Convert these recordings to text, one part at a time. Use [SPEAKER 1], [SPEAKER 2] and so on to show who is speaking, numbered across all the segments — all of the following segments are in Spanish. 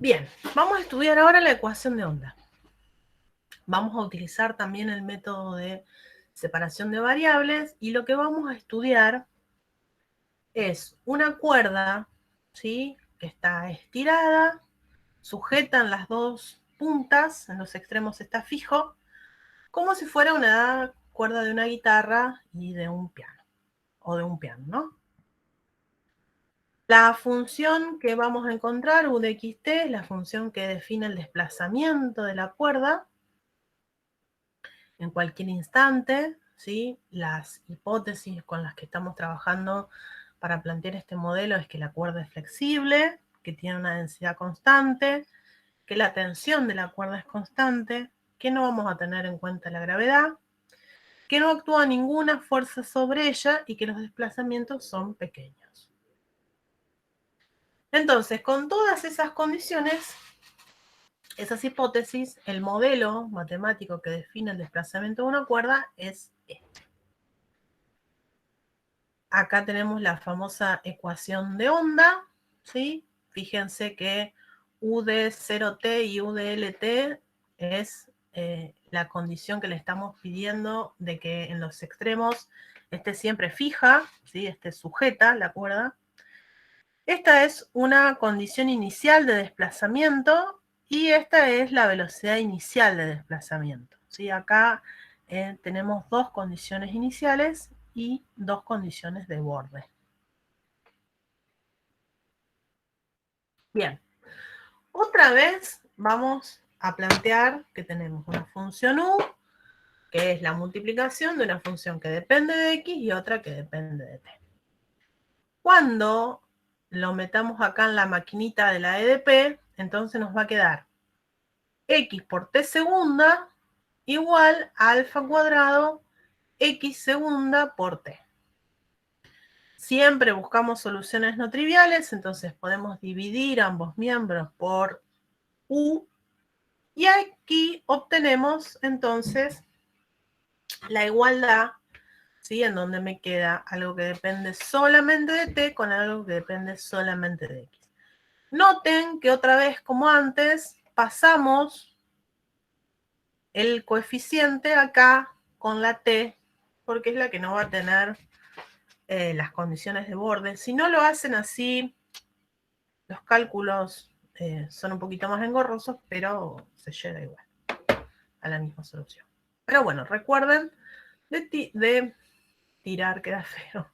[SPEAKER 1] Bien, vamos a estudiar ahora la ecuación de onda. Vamos a utilizar también el método de separación de variables y lo que vamos a estudiar es una cuerda, ¿sí?, que está estirada, sujeta en las dos puntas, en los extremos está fijo, como si fuera una cuerda de una guitarra y de un piano, o de un piano, ¿no? La función que vamos a encontrar, u de xt, es la función que define el desplazamiento de la cuerda en cualquier instante, ¿sí? Las hipótesis con las que estamos trabajando para plantear este modelo es que la cuerda es flexible, que tiene una densidad constante, que la tensión de la cuerda es constante, que no vamos a tener en cuenta la gravedad, que no actúa ninguna fuerza sobre ella y que los desplazamientos son pequeños. Entonces, con todas esas condiciones, esas hipótesis, el modelo matemático que define el desplazamiento de una cuerda es este. Acá tenemos la famosa ecuación de onda, ¿sí? Fíjense que U de 0t y U de LT es la condición que le estamos pidiendo de que en los extremos esté siempre fija, ¿sí?, esté sujeta la cuerda. Esta es una condición inicial de desplazamiento y esta es la velocidad inicial de desplazamiento, ¿sí? Acá tenemos dos condiciones iniciales y dos condiciones de borde. Bien, otra vez vamos a plantear que tenemos una función u, que es la multiplicación de una función que depende de x y otra que depende de t. Cuando lo metamos acá en la maquinita de la EDP, entonces nos va a quedar x por t segunda igual a alfa cuadrado x segunda por t. Siempre buscamos soluciones no triviales, entonces podemos dividir ambos miembros por u, y aquí obtenemos entonces la igualdad, ¿sí?, en donde me queda algo que depende solamente de t con algo que depende solamente de x. Noten que otra vez, como antes, pasamos el coeficiente acá con la t, porque es la que no va a tener las condiciones de borde. Si no lo hacen así, los cálculos son un poquito más engorrosos, pero se llega igual a la misma solución. Pero bueno, recuerden de tirar, queda feo,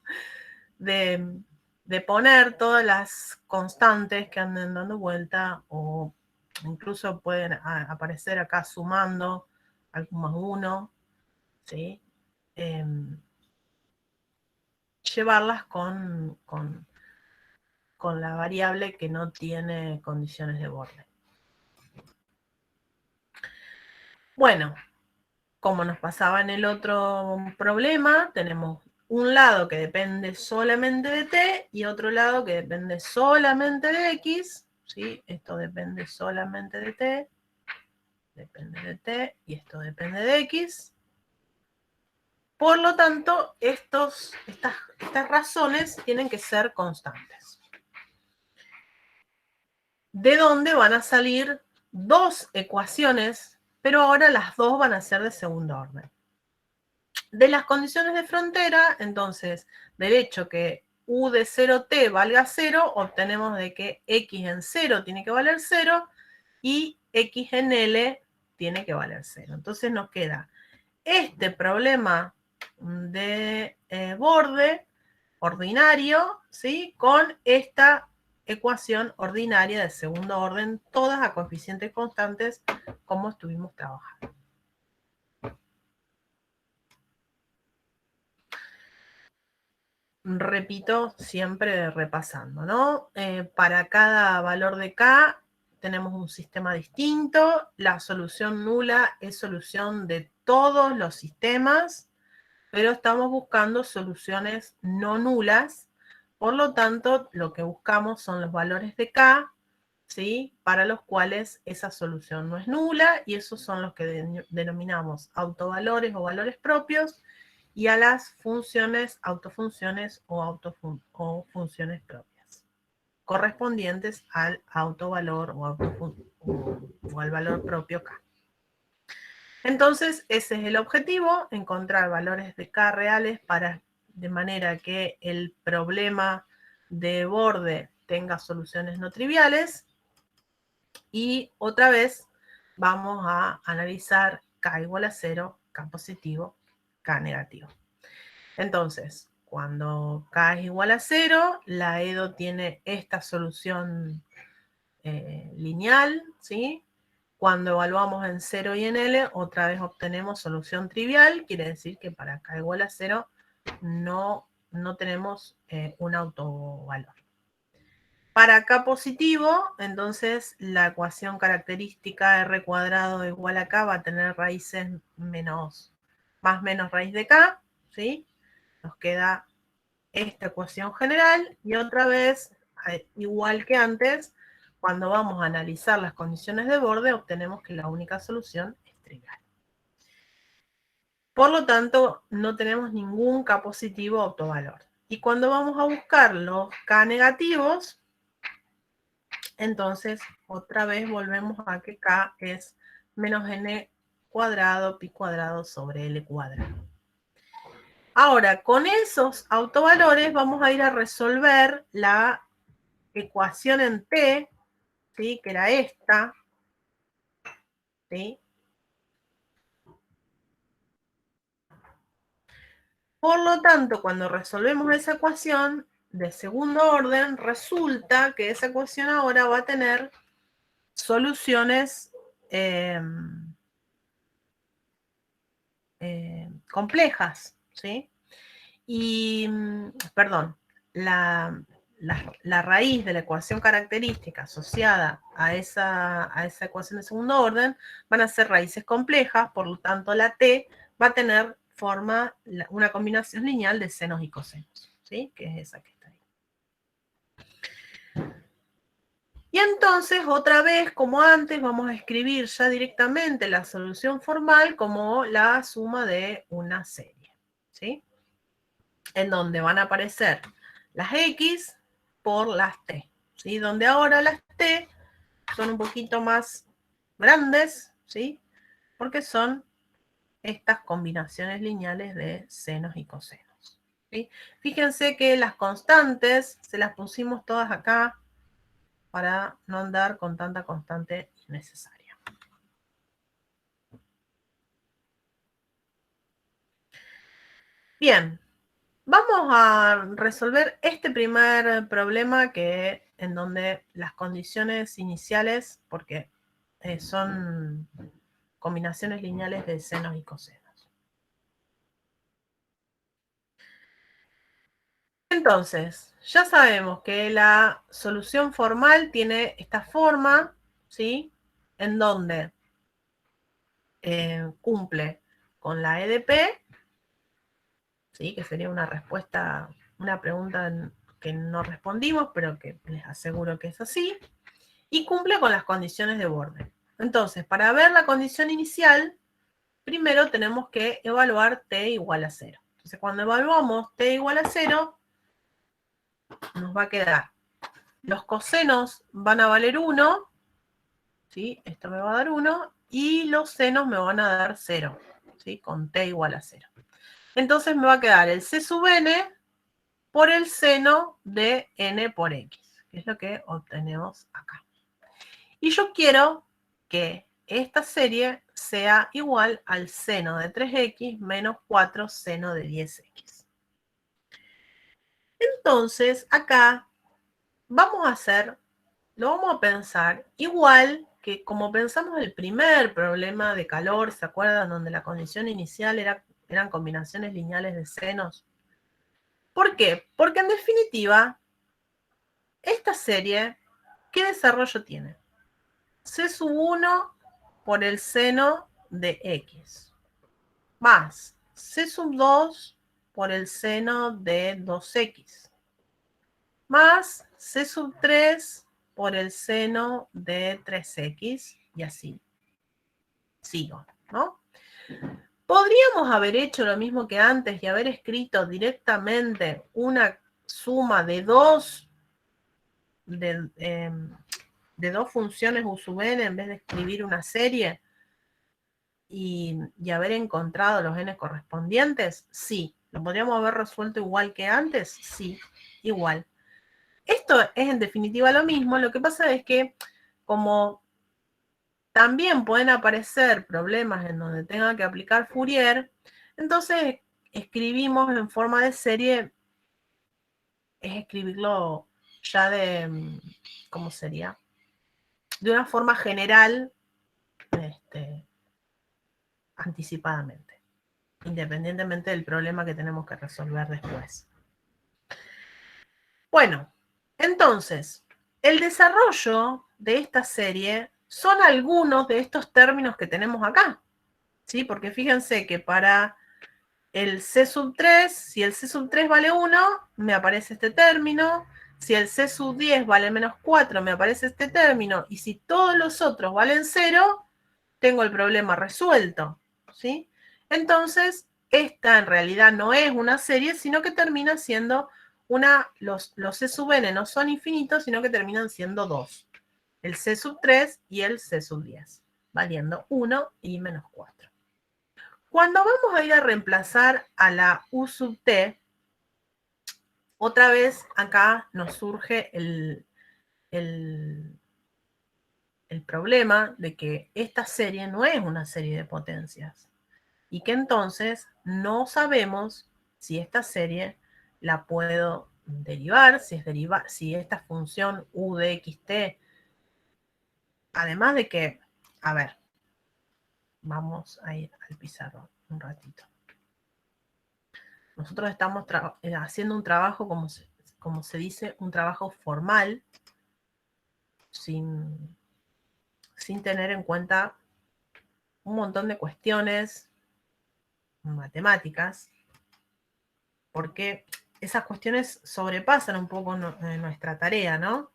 [SPEAKER 1] de poner todas las constantes que anden dando vuelta, o incluso pueden aparecer acá sumando algún más uno, ¿sí? Llevarlas con la variable que no tiene condiciones de borde. Bueno, como nos pasaba en el otro problema, tenemos un lado que depende solamente de t y otro lado que depende solamente de x, ¿sí? Esto depende solamente de t, depende de t, y esto depende de x. Por lo tanto, estas razones tienen que ser constantes. ¿De dónde van a salir dos ecuaciones? Pero ahora las dos van a ser de segundo orden. De las condiciones de frontera, entonces, del hecho que u de 0t valga 0, obtenemos de que x en 0 tiene que valer 0 y x en L tiene que valer 0. Entonces nos queda este problema de borde ordinario, ¿sí?, con esta ecuación ordinaria de segundo orden, todas a coeficientes constantes, como estuvimos trabajando. Repito, siempre repasando, ¿no? Para cada valor de k tenemos un sistema distinto. La solución nula es solución de todos los sistemas, pero estamos buscando soluciones no nulas. Por lo tanto, lo que buscamos son los valores de k, ¿sí?, para los cuales esa solución no es nula, y esos son los que denominamos autovalores o valores propios, y a las funciones, autofunciones o funciones propias. correspondientes al autovalor o al valor propio K. Entonces, ese es el objetivo, encontrar valores de K reales de manera que el problema de borde tenga soluciones no triviales. Y otra vez vamos a analizar K igual a 0, K positivo, K negativo. Entonces, cuando K es igual a 0, la EDO tiene esta solución lineal, ¿sí? Cuando evaluamos en 0 y en L, otra vez obtenemos solución trivial, quiere decir que para K igual a 0 no tenemos un autovalor. Para K positivo, entonces la ecuación característica R cuadrado igual a K va a tener raíces más menos raíz de K, ¿sí? Nos queda esta ecuación general y otra vez, igual que antes, cuando vamos a analizar las condiciones de borde, obtenemos que la única solución es trivial. Por lo tanto, no tenemos ningún K positivo autovalor. Y cuando vamos a buscar los K negativos, entonces otra vez volvemos a que K es menos n cuadrado pi cuadrado sobre L cuadrado. Ahora, con esos autovalores vamos a ir a resolver la ecuación en T, ¿sí? Que era esta, ¿sí? Por lo tanto, cuando resolvemos esa ecuación de segundo orden, resulta que esa ecuación ahora va a tener soluciones complejas, ¿sí? Y, perdón, la raíz de la ecuación característica asociada a esa ecuación de segundo orden van a ser raíces complejas, por lo tanto la T va a tener una combinación lineal de senos y cosenos, ¿sí? Que es esa que está ahí. Y entonces, otra vez, como antes, vamos a escribir ya directamente la solución formal como la suma de una serie, ¿sí? En donde van a aparecer las X por las T, ¿sí? Donde ahora las T son un poquito más grandes, ¿sí? Porque son estas combinaciones lineales de senos y cosenos, ¿sí? Fíjense que las constantes se las pusimos todas acá para no andar con tanta constante innecesaria. Bien, vamos a resolver este primer problema en donde las condiciones iniciales, porque son combinaciones lineales de senos y cosenos. Entonces, ya sabemos que la solución formal tiene esta forma, ¿sí? En donde cumple con la EDP, ¿sí? Que sería una respuesta, una pregunta que no respondimos, pero que les aseguro que es así, y cumple con las condiciones de borde. Entonces, para ver la condición inicial, primero tenemos que evaluar t igual a 0. Entonces, cuando evaluamos t igual a 0, nos va a quedar, los cosenos van a valer 1, ¿sí? Esto me va a dar 1, y los senos me van a dar 0, ¿sí? Con t igual a 0. Entonces me va a quedar el c sub n por el seno de n por x, que es lo que obtenemos acá. Y yo quiero que esta serie sea igual al seno de 3x menos 4 seno de 10x. Entonces, acá vamos a lo vamos a pensar igual que como pensamos el primer problema de calor, ¿se acuerdan? Donde la condición inicial eran combinaciones lineales de senos. ¿Por qué? Porque en definitiva, esta serie, ¿qué desarrollo tiene? C sub 1 por el seno de x, más C sub 2 por el seno de 2x, más C sub 3 por el seno de 3x, y así sigo, ¿no? Podríamos haber hecho lo mismo que antes y haber escrito directamente una suma de 2 de dos funciones U sub n en vez de escribir una serie y haber encontrado los n correspondientes? Sí. ¿Lo podríamos haber resuelto igual que antes? Sí, igual. Esto es en definitiva lo mismo. Lo que pasa es que como también pueden aparecer problemas en donde tenga que aplicar Fourier, entonces escribimos en forma de serie, es escribirlo ya de, ¿cómo sería? De una forma general, anticipadamente, independientemente del problema que tenemos que resolver después. Bueno, entonces, el desarrollo de esta serie son algunos de estos términos que tenemos acá, ¿sí? Porque fíjense que para el C sub 3, si el C sub 3 vale 1, me aparece este término. Si el C sub 10 vale menos 4, me aparece este término. Y si todos los otros valen 0, tengo el problema resuelto, ¿sí? Entonces, esta en realidad no es una serie, sino que termina siendo los C sub n no son infinitos, sino que terminan siendo 2. El C sub 3 y el C sub 10, valiendo 1 y menos 4. Cuando vamos a ir a reemplazar a la U sub t, otra vez acá nos surge el problema de que esta serie no es una serie de potencias y que entonces no sabemos si esta serie la puedo derivar, si esta función U de xt, además de que, a ver, vamos a ir al pizarrón un ratito. Nosotros estamos haciendo un trabajo, como se dice, un trabajo formal, sin tener en cuenta un montón de cuestiones matemáticas, porque esas cuestiones sobrepasan un poco nuestra tarea, ¿no?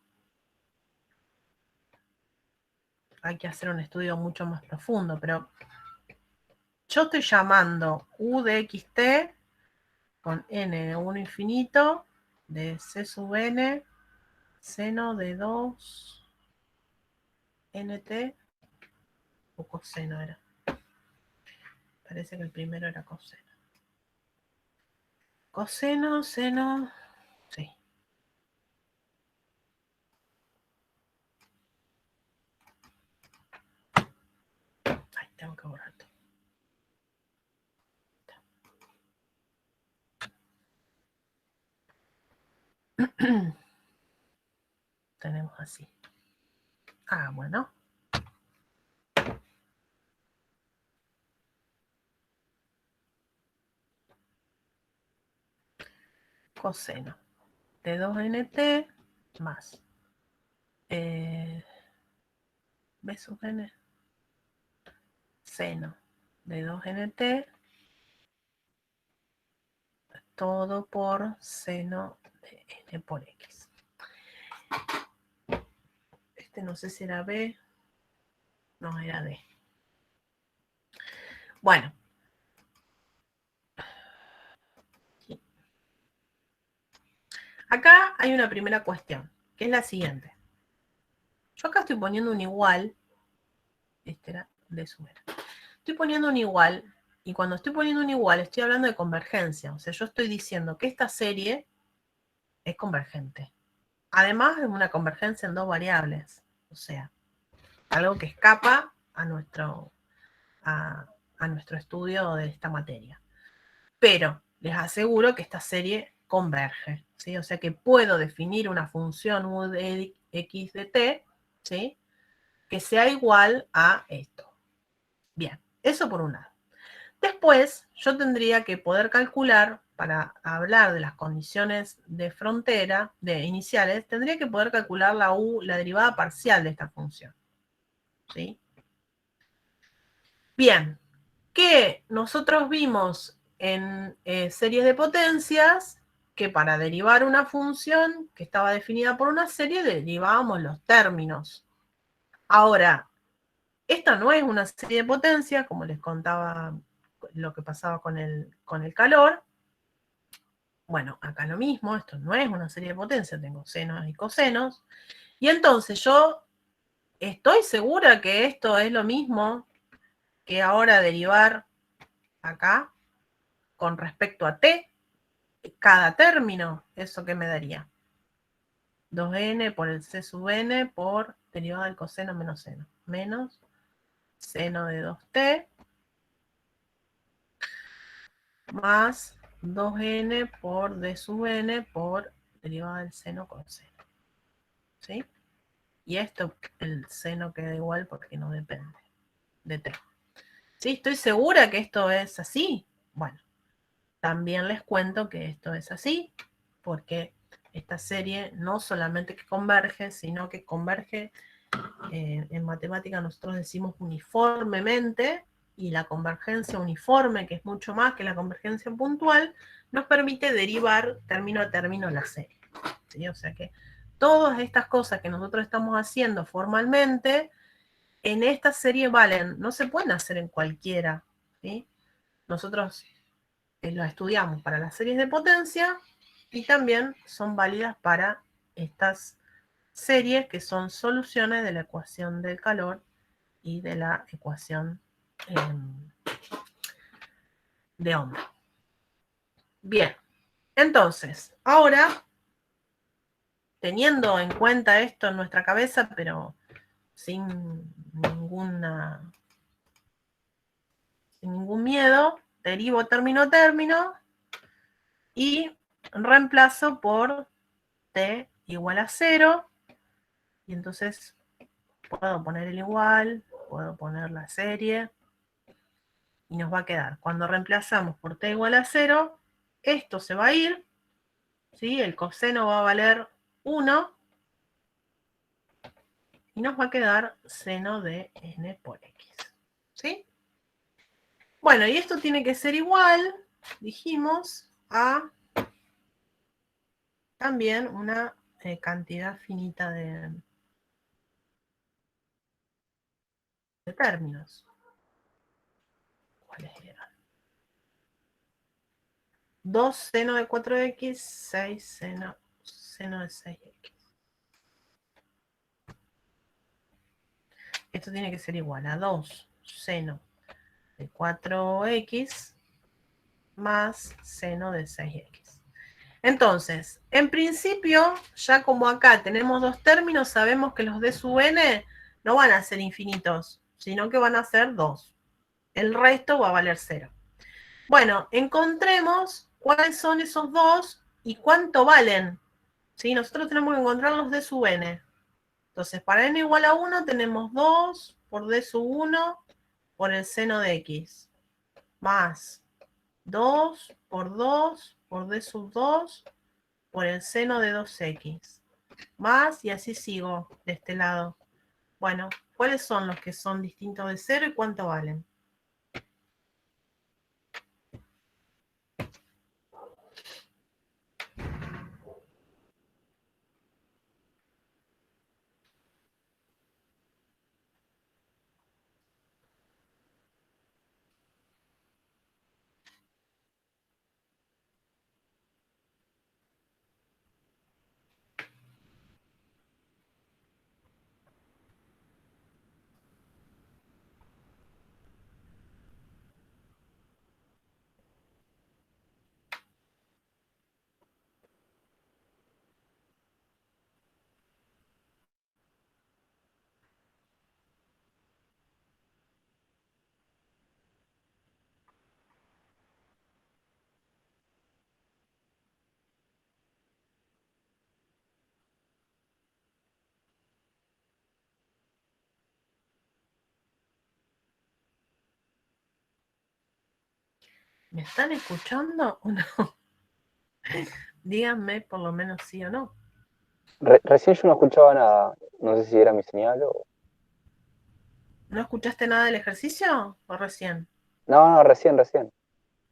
[SPEAKER 1] Hay que hacer un estudio mucho más profundo, pero yo estoy llamando U de xt con n de 1 infinito de c sub n seno de 2 nt o coseno era. Parece que el primero era coseno. Coseno, seno, sí. Ay, tengo que borrar todo. Tenemos así. Ah, bueno. Coseno de 2nt más b sub n seno de 2nt todo por seno de n por x. Este no sé si era b, no era d. Bueno. Acá hay una primera cuestión, que es la siguiente. Yo acá estoy poniendo un igual, este era d sub n. Estoy poniendo un igual, y cuando estoy poniendo un igual estoy hablando de convergencia. O sea, yo estoy diciendo que esta serie es convergente. Además de una convergencia en dos variables. O sea, algo que escapa a nuestro estudio de esta materia. Pero les aseguro que esta serie converge, ¿sí? O sea que puedo definir una función U de x de t, ¿sí? Que sea igual a esto. Bien, eso por un lado. Después, yo tendría que poder calcular, para hablar de las condiciones de frontera, de iniciales, tendría que poder calcular la U, la derivada parcial de esta función, ¿sí? Bien, que nosotros vimos en series de potencias que para derivar una función que estaba definida por una serie, derivábamos los términos. Ahora, esta no es una serie de potencias, como les contaba lo que pasaba con el calor. Bueno, acá lo mismo, esto no es una serie de potencia, tengo senos y cosenos. Y entonces yo estoy segura que esto es lo mismo que ahora derivar acá con respecto a t, cada término, ¿eso qué me daría? 2n por el c sub n por derivada del coseno menos seno, menos seno de 2t más 2n por d sub n por derivada del seno coseno. ¿Sí? Y esto, el seno queda igual porque no depende de t. ¿Sí? ¿Estoy segura que esto es así? Bueno, también les cuento que esto es así, porque esta serie no solamente que converge, sino que converge, en matemática nosotros decimos uniformemente, y la convergencia uniforme, que es mucho más que la convergencia puntual, nos permite derivar término a término la serie. ¿Sí? O sea que todas estas cosas que nosotros estamos haciendo formalmente, en esta serie valen, no se pueden hacer en cualquiera. ¿Sí? Nosotros lo estudiamos para las series de potencia y también son válidas para estas series que son soluciones de la ecuación del calor y de la ecuación de onda. Bien, entonces, ahora, teniendo en cuenta esto en nuestra cabeza, pero sin ningún miedo, derivo término a término y reemplazo por t igual a 0, y entonces puedo poner el igual, puedo poner la serie, y nos va a quedar, cuando reemplazamos por t igual a 0, esto se va a ir, ¿sí? El coseno va a valer 1, y nos va a quedar seno de n por x. ¿Sí? Bueno, y esto tiene que ser igual, dijimos, a también una cantidad finita de términos. ¿Cuáles eran? 2 seno de 4x, 6 seno de 6x. Esto tiene que ser igual a 2 seno de 4x más seno de 6x. Entonces, en principio, ya como acá tenemos dos términos, sabemos que los d sub n no van a ser infinitos, sino que van a ser 2. El resto va a valer 0. Bueno, encontremos cuáles son esos dos y cuánto valen. ¿Sí? Nosotros tenemos que encontrar los d sub n. Entonces, para n igual a 1 tenemos 2 por d sub 1 por el seno de x, más 2 por d sub 2 por el seno de 2x, más, y así sigo de este lado. Bueno, ¿cuáles son los que son distintos de 0 y cuánto valen? ¿Me están escuchando o no? Díganme por lo menos sí o no.
[SPEAKER 2] Recién yo no escuchaba nada. No sé si era mi señal o...
[SPEAKER 1] ¿No escuchaste nada del ejercicio o recién?
[SPEAKER 2] No, no, recién.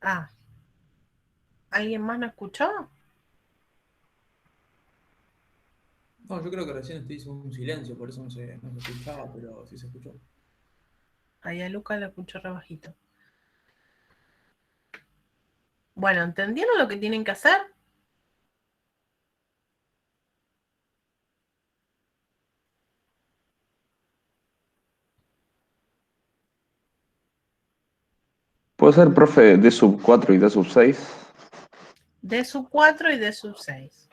[SPEAKER 1] Ah, ¿alguien más no escuchó?
[SPEAKER 3] No, yo creo que recién te hizo un silencio, por eso no se escuchaba, pero sí se escuchó.
[SPEAKER 1] Ahí a Luca lo escucho re bajito. Bueno, ¿entendieron lo que tienen que hacer?
[SPEAKER 4] ¿Puede ser, profe, D sub 4 y D sub 6?
[SPEAKER 1] D sub 4 y D sub 6.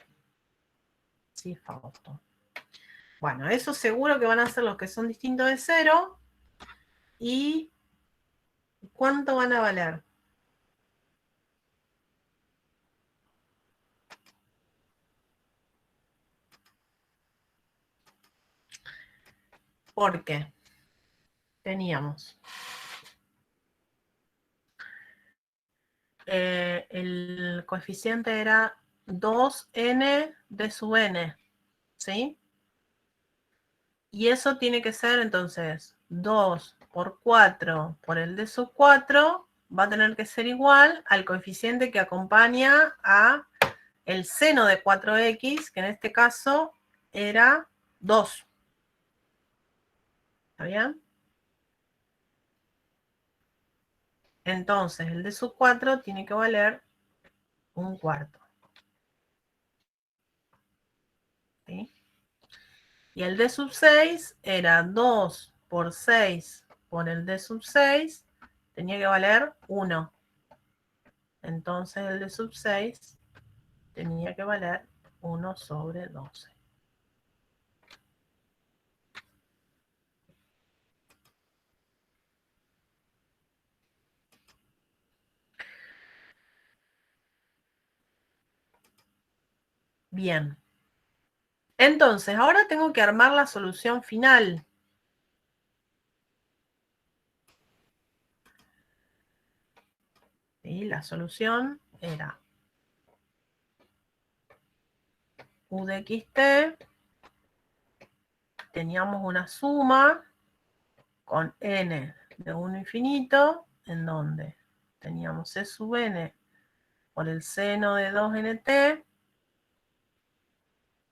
[SPEAKER 1] Sí, Fausto. Bueno, eso seguro que van a ser los que son distintos de 0. ¿Y cuánto van a valer? Porque teníamos el coeficiente era 2n de sub n, ¿sí? Y eso tiene que ser entonces 2 por 4 por el d sub 4 va a tener que ser igual al coeficiente que acompaña a el seno de 4x, que en este caso era 2. ¿Está bien? Entonces el d sub 4 tiene que valer 1/4. ¿Sí? Y el d sub 6 era 2 por 6 por el d sub 6, tenía que valer 1. Entonces el d sub 6 tenía que valer 1 sobre 12. Bien. Entonces, ahora tengo que armar la solución final. ¿Sí? La solución era u de xt, teníamos una suma con n de 1 infinito, en donde teníamos c sub n por el seno de 2nt,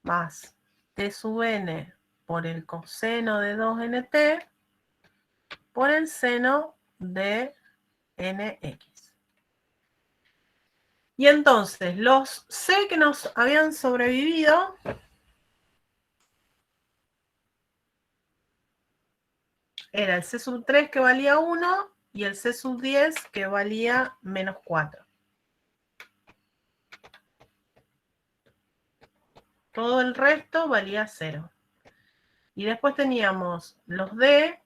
[SPEAKER 1] más t sub n por el coseno de 2nt, por el seno de nx. Y entonces, los c que nos habían sobrevivido era el c sub 3 que valía 1 y el c sub 10 que valía menos 4. Todo el resto valía 0. Y después teníamos los d,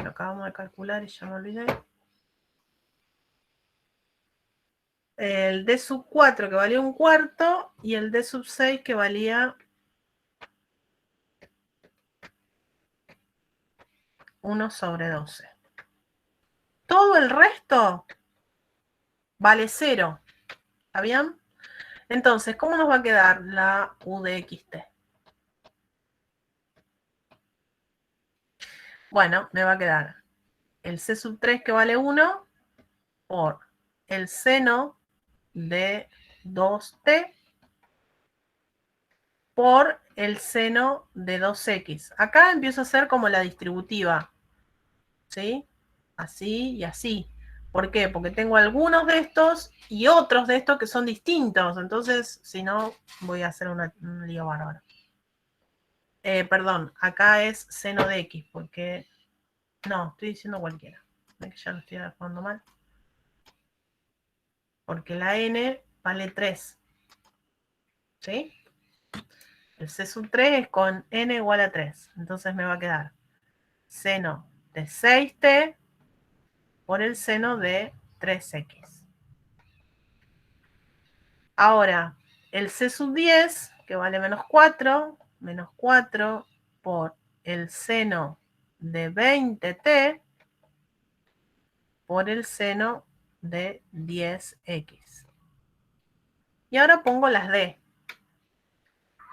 [SPEAKER 1] lo acabamos de calcular y ya me olvidé. El d sub 4 que valía 1/4 y el d sub 6 que valía 1 sobre 12. Todo el resto vale 0. ¿Está bien? Entonces, ¿cómo nos va a quedar la u de xt? Bueno, me va a quedar el c sub 3 que vale 1 por el seno de 2t por el seno de 2x. Acá empiezo a hacer como la distributiva, ¿sí? Así y así. ¿Por qué? Porque tengo algunos de estos y otros de estos que son distintos. Entonces, si no, voy a hacer un lío bárbaro. Perdón, acá es seno de x, porque... No, estoy diciendo cualquiera. ¿Ven que ya lo estoy jugando mal? Porque la n vale 3. ¿Sí? El c sub 3 es con n igual a 3. Entonces me va a quedar seno de 6t por el seno de 3x. Ahora, el c sub 10, que vale menos 4 por el seno de 20t por el seno de 10x. Y ahora pongo las d.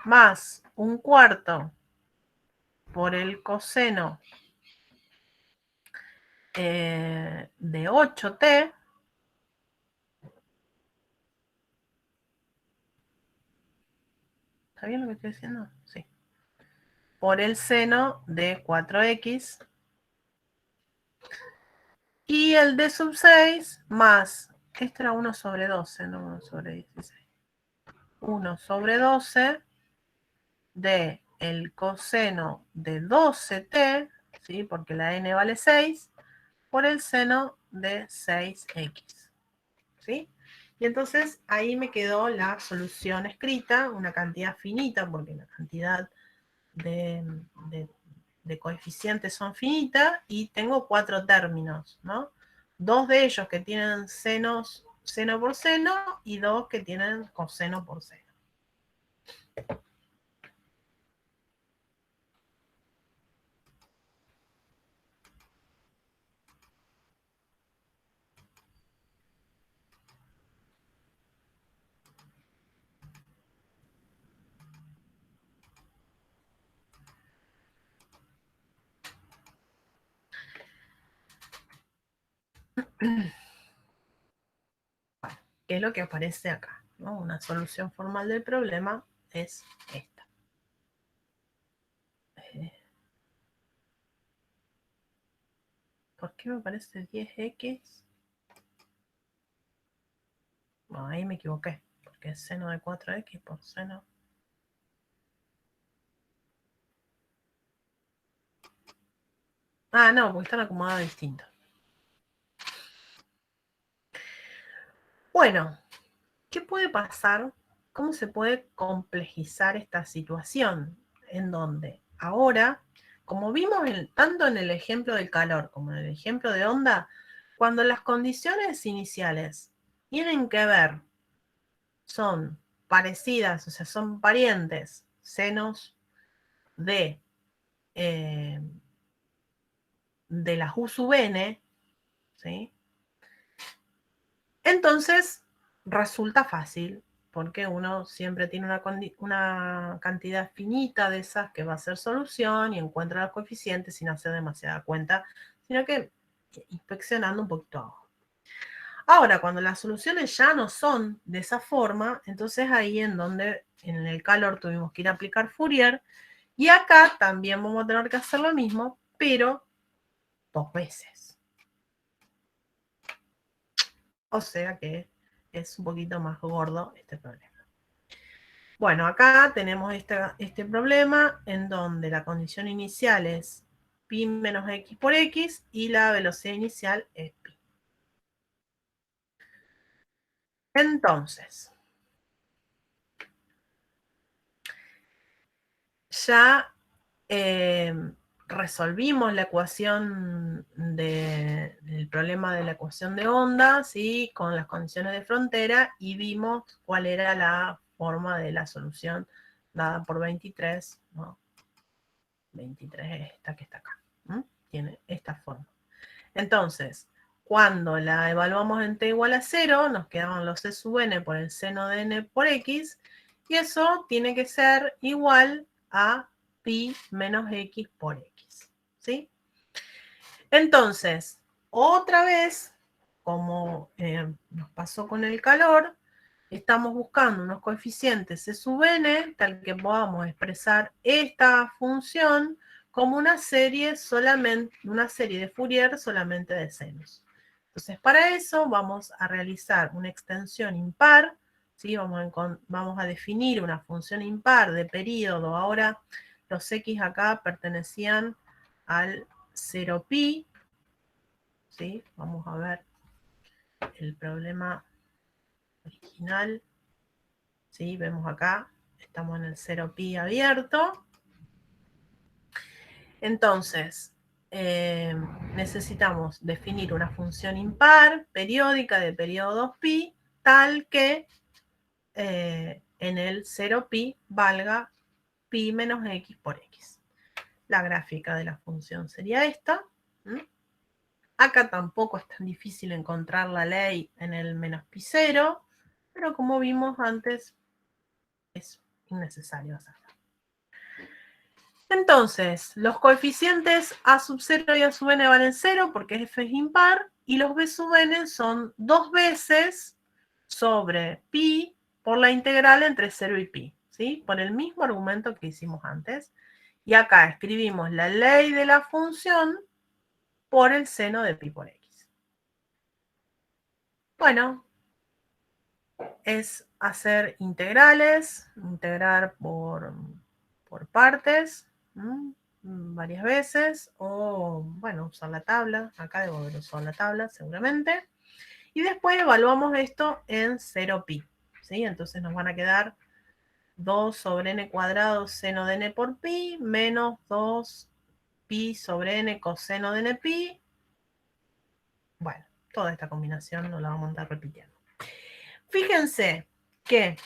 [SPEAKER 1] Más 1/4 por el coseno de 8t. ¿Está bien lo que estoy diciendo? Sí. Por el seno de 4x. Y el d sub 6 más, este era 1 sobre 12, no 1 sobre 16. 1 sobre 12 de el coseno de 12t, ¿sí? Porque la n vale 6, por el seno de 6x. ¿Sí? Y entonces ahí me quedó la solución escrita, una cantidad finita, porque la cantidad de coeficientes son finitas, y tengo 4 términos, ¿no? 2 de ellos que tienen seno por seno, y 2 que tienen coseno por seno. ¿Qué es lo que aparece acá? ¿No? Una solución formal del problema es esta. ¿Por qué me aparece 10x? Bueno, ahí me equivoqué, porque es seno de 4x por seno. Ah, no, porque están acomodados distintos. Bueno, ¿qué puede pasar? ¿Cómo se puede complejizar esta situación? En donde ahora, como vimos tanto en el ejemplo del calor como en el ejemplo de onda, cuando las condiciones iniciales tienen que ver, son parecidas, o sea, son parientes, senos de las U sub n, ¿sí? Entonces resulta fácil, porque uno siempre tiene una cantidad finita de esas que va a ser solución y encuentra los coeficientes sin hacer demasiada cuenta, sino que inspeccionando un poquito abajo. Ahora, cuando las soluciones ya no son de esa forma, entonces ahí en donde en el calor tuvimos que ir a aplicar Fourier, y acá también vamos a tener que hacer lo mismo, pero 2 veces. O sea que es un poquito más gordo este problema. Bueno, acá tenemos este problema en donde la condición inicial es pi menos x por x y la velocidad inicial es pi. Entonces, ya resolvimos la ecuación del problema de la ecuación de onda, ¿sí? Con las condiciones de frontera, y vimos cuál era la forma de la solución dada por 23, ¿no? 23 es esta que está acá. Tiene esta forma. Entonces, cuando la evaluamos en t igual a 0, nos quedaban los c sub n por el seno de n por x, y eso tiene que ser igual a pi menos x por x, ¿sí? Entonces, otra vez, como nos pasó con el calor, estamos buscando unos coeficientes c sub n, tal que podamos expresar esta función como una serie de Fourier solamente de senos. Entonces, para eso vamos a realizar una extensión impar, ¿sí? Vamos a definir una función impar de periodo. Ahora los x acá pertenecían al 0pi, ¿sí? Vamos a ver el problema original. ¿Sí? Vemos acá, estamos en el 0pi abierto. Entonces, necesitamos definir una función impar, periódica, de periodo 2pi, tal que en el 0pi valga pi menos x por x. La gráfica de la función sería esta. Acá tampoco es tan difícil encontrar la ley en el menos pi 0, pero como vimos antes, es innecesario hacerlo. Entonces, los coeficientes a sub 0 y a sub n valen 0 porque f es impar, y los b sub n son 2 veces sobre pi por la integral entre 0 y pi, ¿sí? Por el mismo argumento que hicimos antes. Y acá escribimos la ley de la función por el seno de pi por x. Bueno, es hacer integrales, integrar por partes. varias veces, o bueno, usar la tabla. Acá debo haber usado la tabla seguramente. Y después evaluamos esto en 0pi, ¿sí? Entonces nos van a quedar 2 sobre n cuadrado seno de n por pi, menos 2pi sobre n coseno de n pi. Bueno, toda esta combinación no la vamos a estar repitiendo. Fíjense que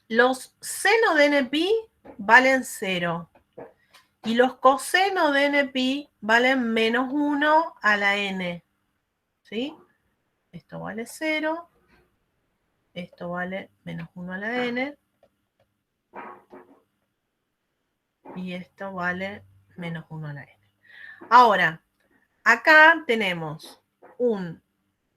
[SPEAKER 1] los seno de n pi valen 0. Y los cosenos de n pi valen menos 1 a la n. ¿Sí? Esto vale 0. Esto vale menos 1 a la n. Y esto vale menos 1 a la n. Ahora, acá tenemos un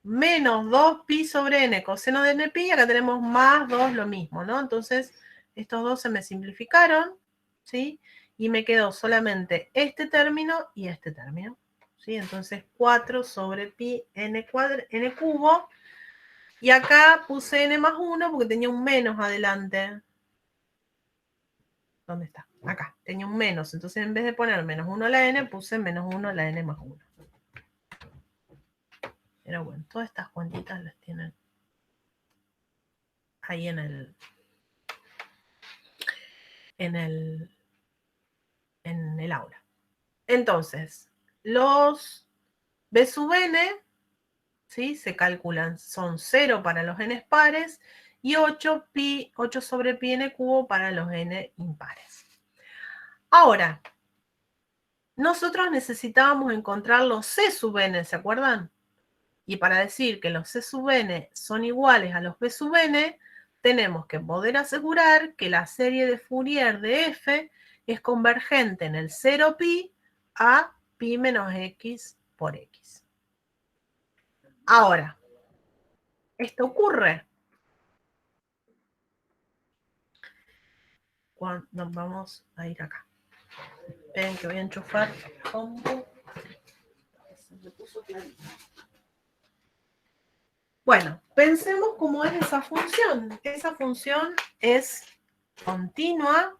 [SPEAKER 1] menos 2pi sobre n coseno de n pi. Y acá tenemos más 2 lo mismo, ¿no? Entonces, estos dos se me simplificaron, ¿sí? Y me quedó solamente este término y este término. ¿Sí? Entonces 4 sobre pi n cubo. Y acá puse n más 1 porque tenía un menos adelante. ¿Dónde está? Acá, tenía un menos. Entonces en vez de poner menos 1 a la n, puse menos 1 a la n más 1. Pero bueno, todas estas cuentitas las tienen ahí en el aula. Entonces, los b sub n, ¿sí? Se calculan, son 0 para los n pares y 8 sobre pi n cubo para los n impares. Ahora, nosotros necesitábamos encontrar los c sub n, ¿se acuerdan? Y para decir que los c sub n son iguales a los b sub n, tenemos que poder asegurar que la serie de Fourier de f es convergente en el 0pi a pi menos x por x. Ahora, esto ocurre cuando vamos a ir acá. Esperen que voy a enchufar compu. Se me puso clarito. Bueno, pensemos cómo es esa función. Esa función es continua,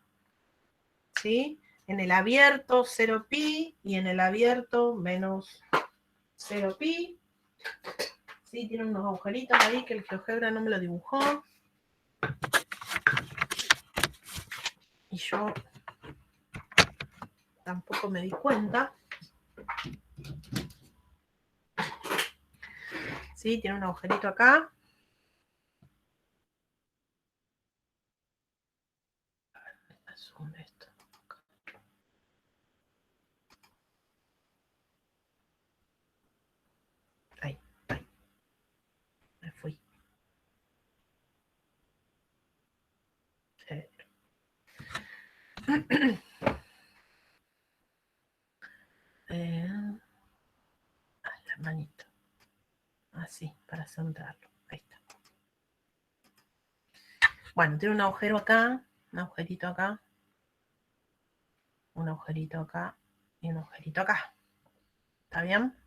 [SPEAKER 1] ¿sí? En el abierto 0pi y en el abierto menos 0pi. ¿Sí? Tiene unos agujeritos ahí que el GeoGebra no me lo dibujó. Y yo tampoco me di cuenta. ¿Sí? Tiene un agujerito acá. Esto. Ahí. Me fui. La manito. Así, para centrarlo. Ahí está. Bueno, tiene un agujero acá, un agujerito acá, un agujerito acá y un agujerito acá. ¿Está bien?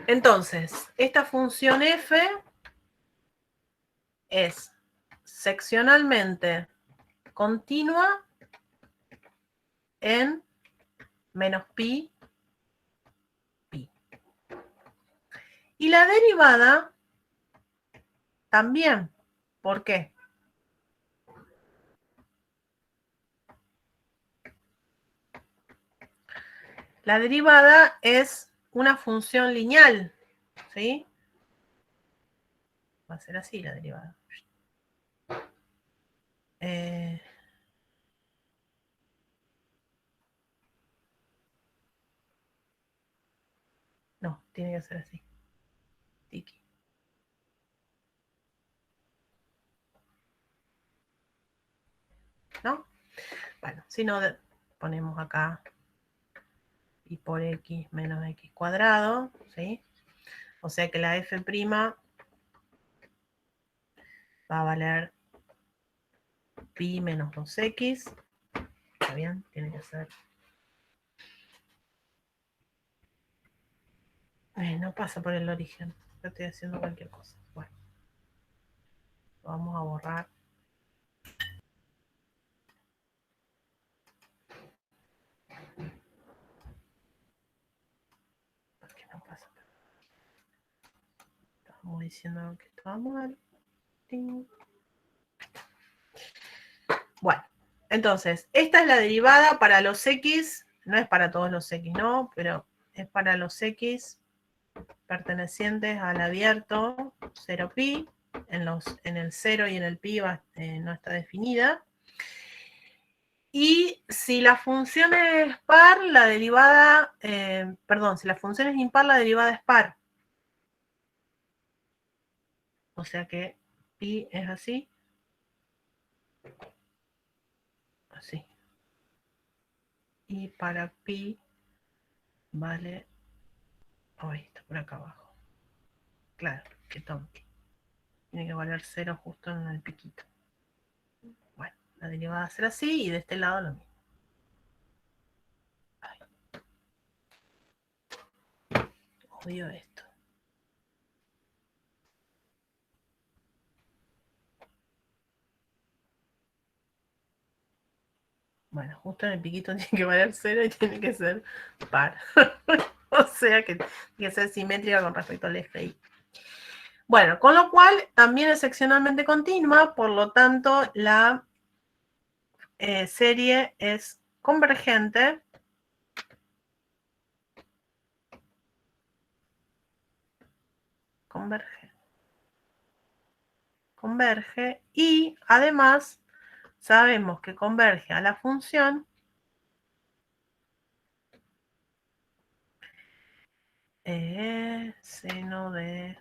[SPEAKER 1] Entonces, esta función f es seccionalmente continua en menos pi. Y la derivada también. ¿Por qué? La derivada es una función lineal, ¿sí? Va a ser así la derivada. No, tiene que ser así. Tiki. ¿No? Bueno, si no, ponemos acá pi por x menos x cuadrado, ¿sí? O sea que la f' va a valer pi menos 2x. ¿Está bien? Tiene que ser. No pasa por el origen. Yo estoy haciendo cualquier cosa. Bueno. Lo vamos a borrar. diciendo que estaba mal. Ting. Bueno, entonces, esta es la derivada para los x, no es para todos los x, ¿no? Pero es para los x pertenecientes al abierto 0pi, en el 0 y en el pi no está definida. Y si la función es par, la derivada, si la función es impar, la derivada es par. O sea que pi es así. Así. Y para pi vale... Ahí está por acá abajo. Claro, qué tonto. Tiene que valer 0 justo en el piquito. Bueno, la derivada va a ser así y de este lado lo mismo. Ay. Odio esto. Bueno, justo en el piquito tiene que valer 0 y tiene que ser par. O sea que tiene que ser simétrica con respecto al eje Y. Bueno, con lo cual también es seccionalmente continua, por lo tanto la serie es convergente. Converge y además sabemos que converge a la función seno de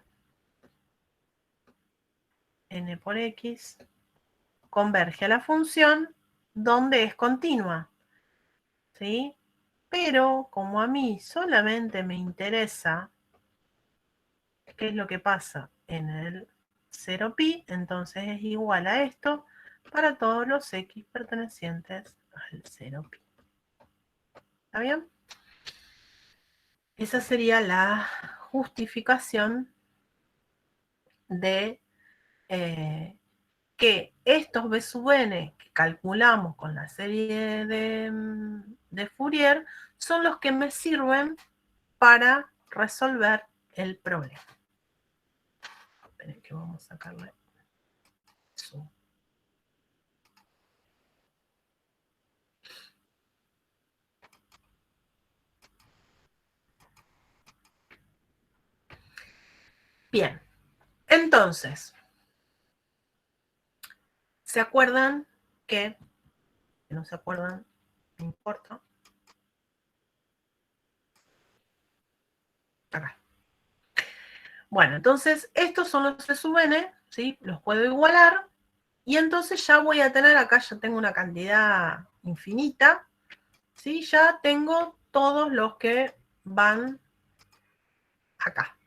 [SPEAKER 1] n por x, converge a la función donde es continua, ¿sí? Pero como a mí solamente me interesa qué es lo que pasa en el 0pi, entonces es igual a esto para todos los x pertenecientes al 0pi. ¿Está bien? Esa sería la justificación de que estos b sub n que calculamos con la serie de Fourier son los que me sirven para resolver el problema. Esperen que vamos a sacarle zoom. Bien, entonces, ¿se acuerdan que, si no se acuerdan, no importa? Acá. Bueno, entonces, estos son los b sub n, ¿sí? Los puedo igualar, y entonces ya voy a tener, acá ya tengo una cantidad infinita, ¿sí? Ya tengo todos los que van acá.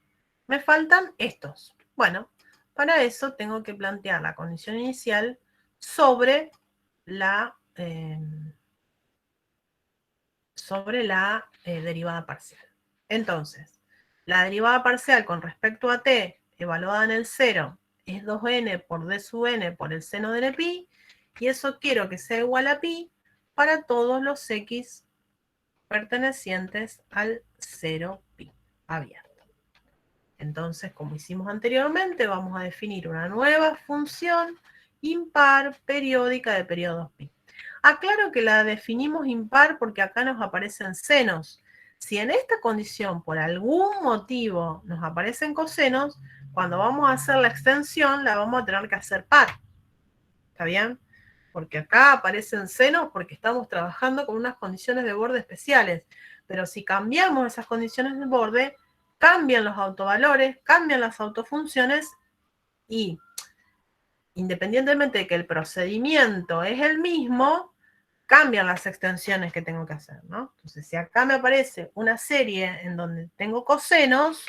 [SPEAKER 1] Me faltan estos. Bueno, para eso tengo que plantear la condición inicial sobre la derivada parcial. Entonces, la derivada parcial con respecto a t evaluada en el 0 es 2n por d sub n por el seno de pi, y eso quiero que sea igual a pi para todos los x pertenecientes al 0pi abierto. Entonces, como hicimos anteriormente, vamos a definir una nueva función impar periódica de periodos pi. Aclaro que la definimos impar porque acá nos aparecen senos. Si en esta condición por algún motivo nos aparecen cosenos, cuando vamos a hacer la extensión la vamos a tener que hacer par. ¿Está bien? Porque acá aparecen senos porque estamos trabajando con unas condiciones de borde especiales. Pero si cambiamos esas condiciones de borde, cambian los autovalores, cambian las autofunciones y independientemente de que el procedimiento es el mismo, cambian las extensiones que tengo que hacer, ¿no? Entonces, si acá me aparece una serie en donde tengo cosenos,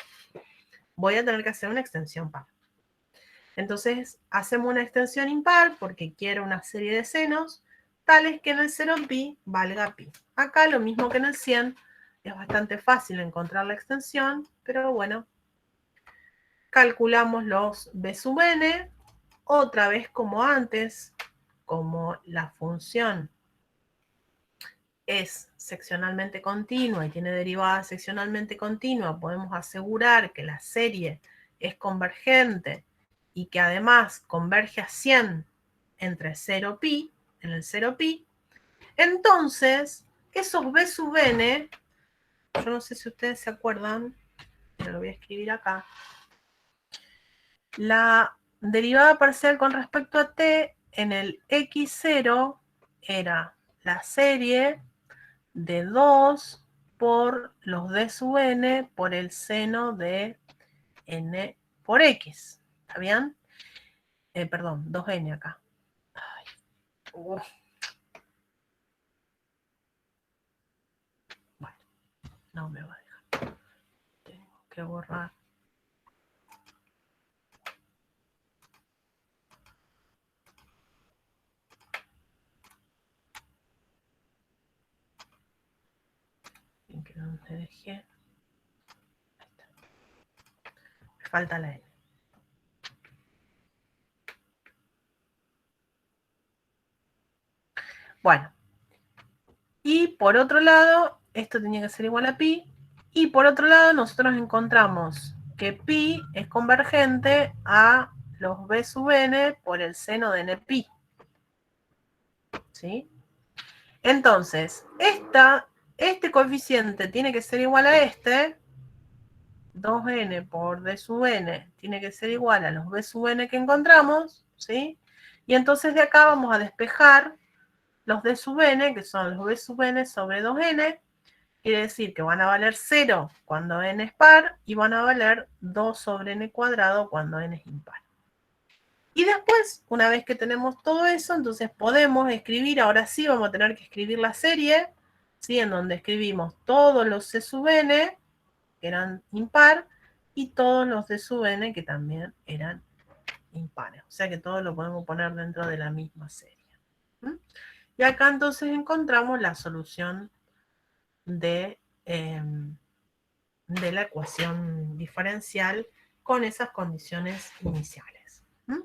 [SPEAKER 1] voy a tener que hacer una extensión par. Entonces, hacemos una extensión impar porque quiero una serie de senos tales que en el 0pi valga pi. Acá lo mismo que en el 100, es bastante fácil encontrar la extensión, pero bueno, calculamos los b sub n, otra vez como antes, como la función es seccionalmente continua y tiene derivada seccionalmente continua, podemos asegurar que la serie es convergente y que además converge a 100 entre 0pi, en el 0pi, entonces esos b sub n, yo no sé si ustedes se acuerdan, pero lo voy a escribir acá, la derivada parcial con respecto a t en el x0 era la serie de 2 por los d sub n por el seno de n por x. ¿Está bien? Perdón, 2n acá. Ay, bueno, no me va a dejar. Tengo que borrar. En que no te dejé. Ahí está. Me falta la n. Bueno, y por otro lado, esto tenía que ser igual a pi, y por otro lado nosotros encontramos que pi es convergente a los b sub n por el seno de n pi. ¿Sí? Entonces, este coeficiente tiene que ser igual a este, 2n por d sub n tiene que ser igual a los b sub n que encontramos, ¿sí? Y entonces de acá vamos a despejar los d sub n, que son los b sub n sobre 2n, quiere decir que van a valer 0 cuando n es par, y van a valer 2 sobre n cuadrado cuando n es impar. Y después, una vez que tenemos todo eso, entonces podemos escribir, ahora sí vamos a tener que escribir la serie, ¿sí? En donde escribimos todos los c sub n, que eran impar, y todos los d sub n, que también eran impares. O sea que todo lo podemos poner dentro de la misma serie. ¿Mm? Y acá entonces encontramos la solución de la ecuación diferencial con esas condiciones iniciales. ¿Mm?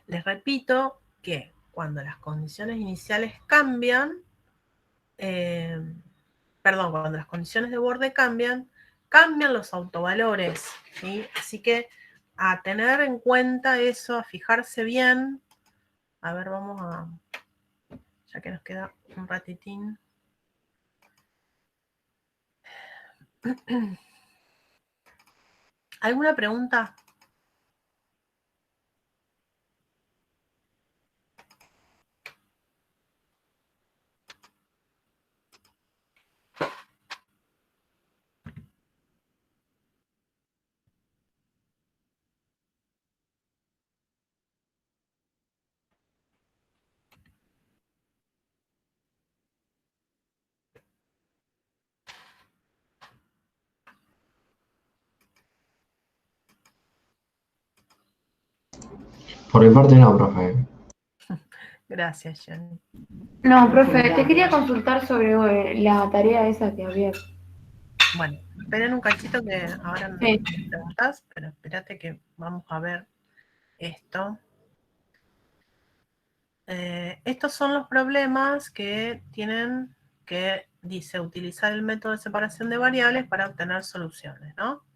[SPEAKER 1] Les repito que cuando las condiciones iniciales cambian, cuando las condiciones de borde cambian los autovalores, ¿sí? Así que a tener en cuenta eso, a fijarse bien. A ver, vamos a, ya que nos queda un ratitín. ¿Alguna pregunta?
[SPEAKER 5] Por mi parte no, profe.
[SPEAKER 1] Gracias, Jenny.
[SPEAKER 6] No, profe, te quería consultar sobre la tarea esa que había.
[SPEAKER 1] Bueno, esperen un cachito que ahora me
[SPEAKER 6] Sí.
[SPEAKER 1] preguntas, pero espérate que vamos a ver esto. Estos son los problemas que tienen que, dice, utilizar el método de separación de variables para obtener soluciones, ¿no?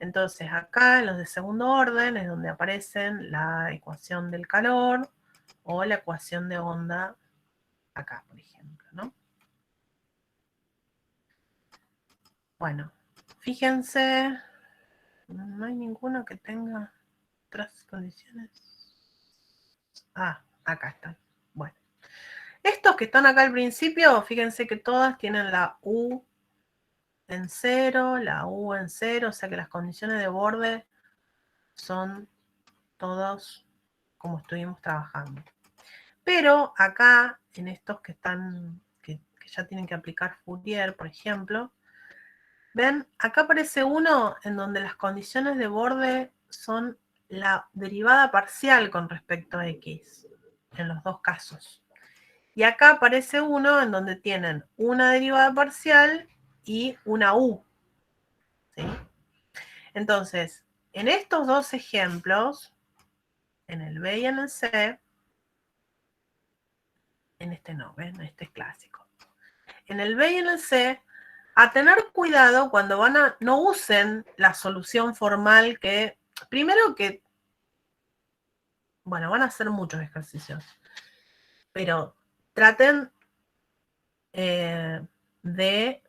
[SPEAKER 1] Entonces acá en los de segundo orden es donde aparecen la ecuación del calor o la ecuación de onda acá, por ejemplo, ¿no? Bueno, fíjense, no hay ninguno que tenga otras condiciones. Ah, acá están. Bueno. Estos que están acá al principio, fíjense que todas tienen la U en 0, la U en 0, o sea que las condiciones de borde son todos como estuvimos trabajando. Pero acá, en estos que están, que ya tienen que aplicar Fourier, por ejemplo, ven, acá aparece uno en donde las condiciones de borde son la derivada parcial con respecto a X, en los dos casos. Y acá aparece uno en donde tienen una derivada parcial y una U. ¿Sí? Entonces, en estos dos ejemplos, en el B y en el C, en este no, ¿ven? Este es clásico. En el B y en el C a tener cuidado cuando no usen la solución formal que, primero que, bueno, van a hacer muchos ejercicios, pero traten de,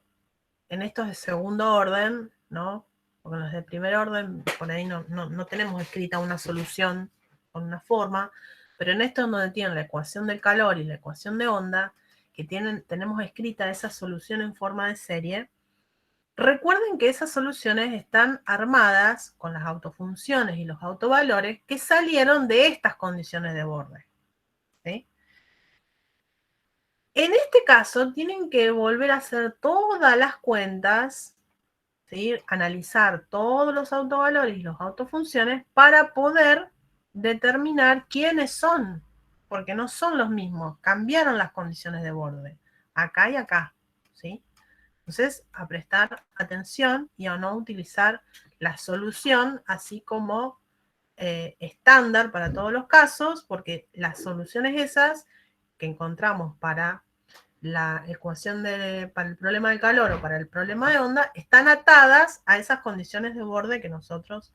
[SPEAKER 1] en estos de segundo orden, ¿no? Porque los de primer orden, por ahí no tenemos escrita una solución con una forma, pero en estos donde tienen la ecuación del calor y la ecuación de onda, que tenemos escrita esa solución en forma de serie, recuerden que esas soluciones están armadas con las autofunciones y los autovalores que salieron de estas condiciones de borde. ¿Sí? En este caso, tienen que volver a hacer todas las cuentas, ¿sí? Analizar todos los autovalores y las autofunciones para poder determinar quiénes son, porque no son los mismos, cambiaron las condiciones de borde, acá y acá, ¿sí? Entonces, a prestar atención y a no utilizar la solución así como estándar para todos los casos, porque las soluciones esas que encontramos para la ecuación para el problema del calor o para el problema de onda están atadas a esas condiciones de borde que nosotros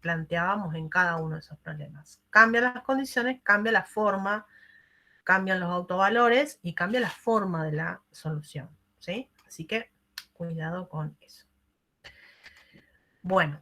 [SPEAKER 1] planteábamos en cada uno de esos problemas. Cambian las condiciones, cambia la forma, cambian los autovalores y cambia la forma de la solución, ¿sí? Así que cuidado con eso. Bueno,